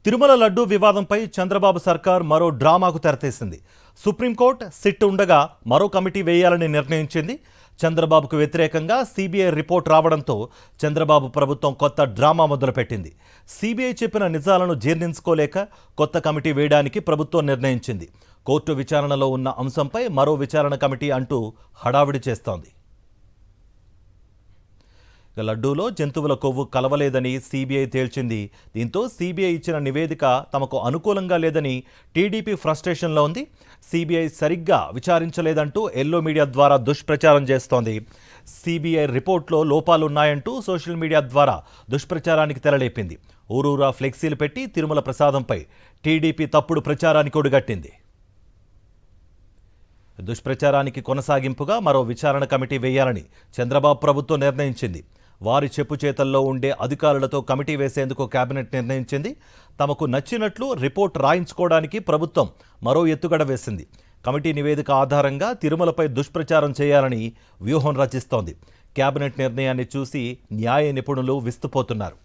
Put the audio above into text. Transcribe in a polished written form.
తిరుమల లడ్డూ వివాదంపై చంద్రబాబు సర్కార్ మరో డ్రామాకు తెరతీసింది. సుప్రీంకోర్టు సిట్ ఉండగా మరో కమిటీ వేయాలని నిర్ణయించింది. చంద్రబాబుకు వ్యతిరేకంగా సిబిఐ రిపోర్ట్ రావడంతో చంద్రబాబు ప్రభుత్వం కొత్త డ్రామా మొదలుపెట్టింది. సిబిఐ చెప్పిన నిజాలను జీర్ణించుకోలేక కొత్త కమిటీ వేయడానికి ప్రభుత్వం నిర్ణయించింది. కోర్టు విచారణలో ఉన్న అంశంపై మరో విచారణ కమిటీ అంటూ హడావిడి చేస్తోంది. లడ్డూలో జంతువుల కొవ్వు కలవలేదని సిబిఐ తేల్చింది. దీంతో సిబిఐ ఇచ్చిన నివేదిక తమకు అనుకూలంగా లేదని టీడీపీ ఫ్రస్ట్రేషన్లో ఉంది. సిబిఐ సరిగ్గా విచారించలేదంటూ ఎల్లో మీడియా ద్వారా దుష్ప్రచారం చేస్తోంది. సిబిఐ రిపోర్ట్లో లోపాలున్నాయంటూ సోషల్ మీడియా ద్వారా దుష్ప్రచారానికి తెరలేపింది. ఊరూరా ఫ్లెక్సీలు పెట్టి తిరుమల ప్రసాదంపై టీడీపీ తప్పుడు ప్రచారానికి ఒడిగట్టింది. దుష్ప్రచారానికి కొనసాగింపుగా మరో విచారణ కమిటీ వేయాలని చంద్రబాబు ప్రభుత్వం నిర్ణయించింది. వారి చెప్పు చేతల్లో ఉండే అధికారులతో కమిటీ వేసేందుకు కేబినెట్ నిర్ణయించింది. తమకు నచ్చినట్లు రిపోర్ట్ రాయించుకోవడానికి ప్రభుత్వం మరో ఎత్తుగడ వేసింది. కమిటీ నివేదిక ఆధారంగా తిరుమలపై దుష్ప్రచారం చేయాలని వ్యూహం రచిస్తోంది. కేబినెట్ నిర్ణయాన్ని చూసి న్యాయ నిపుణులు విస్తుపోతున్నారు.